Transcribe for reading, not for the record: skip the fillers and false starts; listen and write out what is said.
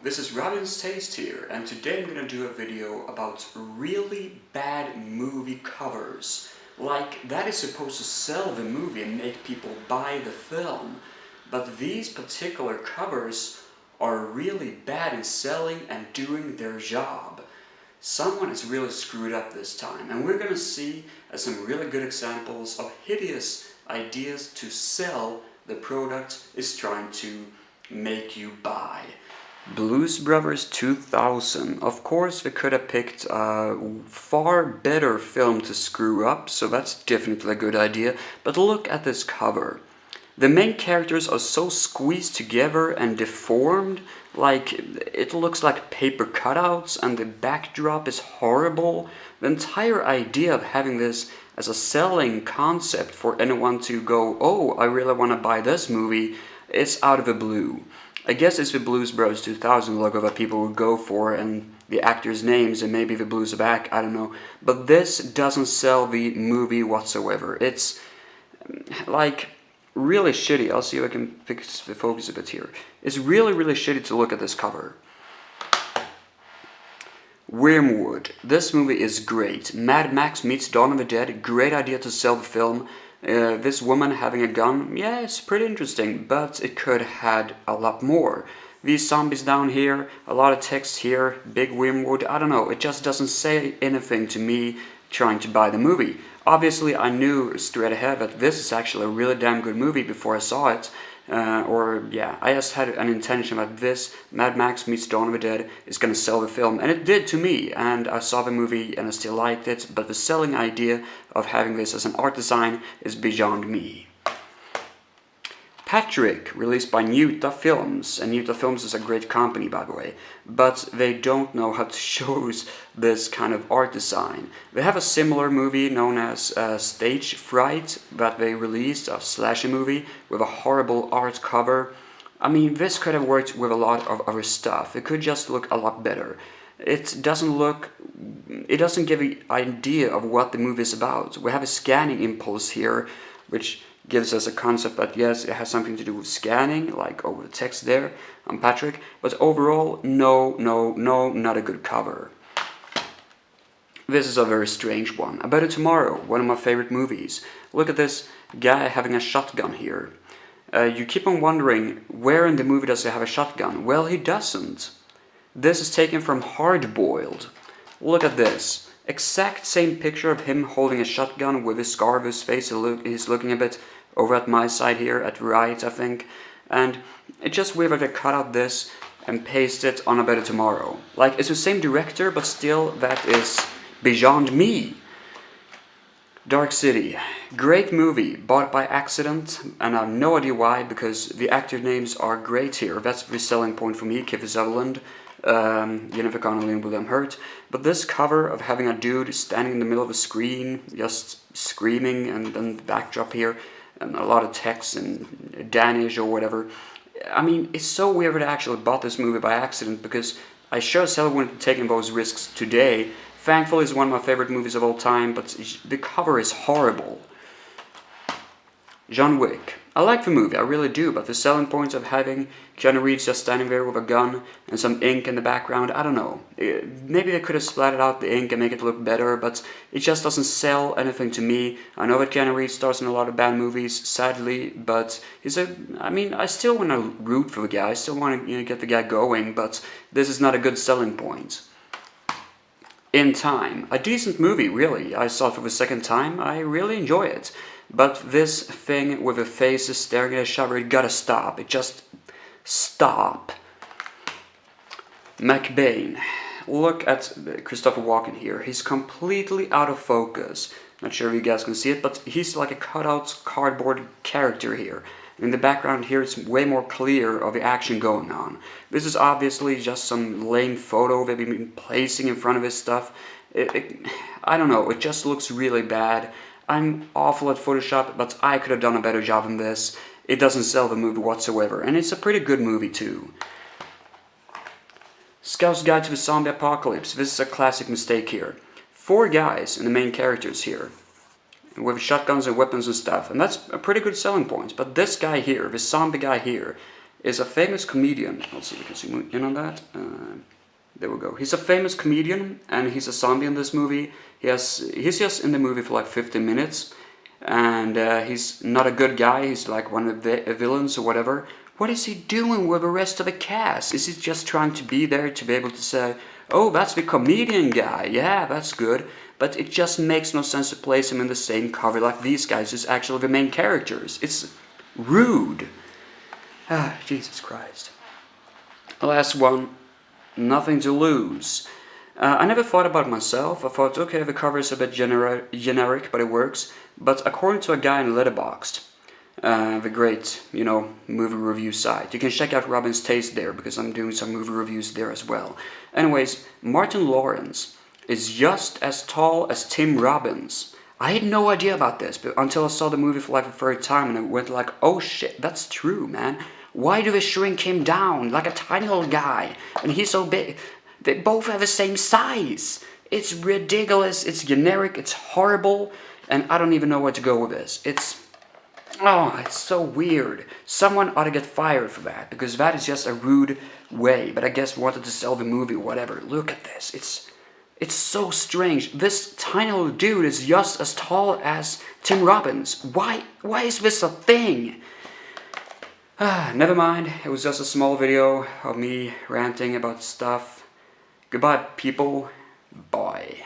this is Robin's Taste here, and today I'm gonna do a video about really bad movie covers. Like, that is supposed to sell the movie and make people buy the film. But these particular covers are really bad in selling and doing their job. Someone has really screwed up this time, and we're gonna see some really good examples of hideous ideas to sell the product is trying to make you buy. Blues Brothers 2000. Of course, we could have picked a far better film to screw up, so that's definitely a good idea. But look at this cover. The main characters are so squeezed together and deformed, like it looks like paper cutouts, and the backdrop is horrible. The entire idea of having this as a selling concept for anyone to go, oh, I really want to buy this movie, is out of the blue. I guess it's the Blues Brothers 2000 logo that people would go for, and the actors' names, and maybe the blues are back, I don't know. But this doesn't sell the movie whatsoever. It's like really shitty. I'll see if I can fix the focus a bit here. It's really shitty to look at this cover. Wormwood. This movie is great. Mad Max meets Dawn of the Dead. Great idea to sell the film. This woman having a gun, yeah, it's pretty interesting, but it could have had a lot more. These zombies down here, a lot of text here, big wormwood, I don't know, it just doesn't say anything to me trying to buy the movie. Obviously, I knew straight ahead that this is actually a really damn good movie before I saw it. I just had an intention that this, Mad Max meets Dawn of the Dead, is gonna sell the film, and it did to me, and I saw the movie and I still liked it, but the selling idea of having this as an art design is beyond me. Patrick, released by Nuta Films, and Nuta Films is a great company, by the way, but they don't know how to show this kind of art design. They have a similar movie known as Stage Fright that they released, a slasher movie with a horrible art cover. I mean, this could have worked with a lot of other stuff. It could just look a lot better. It doesn't give an idea of what the movie is about. We have a scanning impulse here, which gives us a concept that yes, it has something to do with scanning, like over the text there on Patrick, but overall, no, not a good cover. This is a very strange one. A Better Tomorrow, one of my favorite movies. Look at this guy having a shotgun here. You keep on wondering, where in the movie does he have a shotgun? Well, he doesn't. This is taken from Hard Boiled. Look at this. Exact same picture of him holding a shotgun with a scar of his face. He's looking a bit over at my side here, at right, I think. And it's just weird that they cut out this and paste it on A Better Tomorrow. Like, it's the same director, but still, that is beyond me. Dark City. Great movie, bought by accident, and I have no idea why, because the actor names are great here. That's the selling point for me, Kiefer Sutherland, Jennifer Connelly and William Hurt. But this cover of having a dude standing in the middle of a screen, just screaming, and then the backdrop here, and a lot of text in Danish or whatever. I mean, it's so weird that I actually bought this movie by accident, because I sure as hell wouldn't have taken those risks today. Thankfully, it's one of my favorite movies of all time, but the cover is horrible. John Wick. I like the movie, I really do, but the selling points of having Keanu Reeves just standing there with a gun and some ink in the background, I don't know. Maybe they could have splattered out the ink and make it look better, but it just doesn't sell anything to me. I know that Keanu Reeves stars in a lot of bad movies, sadly, but I still want to root for the guy, I still want to get the guy going, but this is not a good selling point. In Time. A decent movie, really. I saw it for the second time, I really enjoy it. But this thing with the faces staring at each other, it gotta stop. It just stop. McBain. Look at Christopher Walken here. He's completely out of focus. Not sure if you guys can see it, but he's like a cutout cardboard character here. In the background here, it's way more clear of the action going on. This is obviously just some lame photo they've been placing in front of his stuff. I don't know, it just looks really bad. I'm awful at Photoshop, but I could have done a better job than this. It doesn't sell the movie whatsoever, and it's a pretty good movie too. Scout's Guide to the Zombie Apocalypse. This is a classic mistake here. 4 guys and the main characters here, with shotguns and weapons and stuff, and that's a pretty good selling point. But this guy here, this zombie guy here, is a famous comedian. Let's see if we can zoom in on that. There we go. He's a famous comedian, and he's a zombie in this movie. He's just in the movie for like 15 minutes, and he's not a good guy. He's like one of the villains or whatever. What is he doing with the rest of the cast? Is he just trying to be there to be able to say, oh, that's the comedian guy, yeah, that's good. But it just makes no sense to place him in the same cover like these guys who's actually the main characters. It's rude. Ah, Jesus Christ. The last one, Nothing to Lose. I never thought about it myself. I thought, okay, the cover is a bit generic, but it works. But according to a guy in Letterboxd, the great, movie review site. You can check out Robin's Taste there, because I'm doing some movie reviews there as well. Anyways, Martin Lawrence is just as tall as Tim Robbins. I had no idea about this, but until I saw the movie for like the third time, and I went like, oh shit, that's true, man. Why do they shrink him down like a tiny little guy, and he's so big? They both have the same size. It's ridiculous, it's generic, it's horrible, and I don't even know where to go with this. It's so weird. Someone ought to get fired for that, because that is just a rude way, but I guess wanted to sell the movie or whatever. Look at this. It's so strange. This tiny little dude is just as tall as Tim Robbins. Why is this a thing? Never mind. It was just a small video of me ranting about stuff. Goodbye, people. Bye.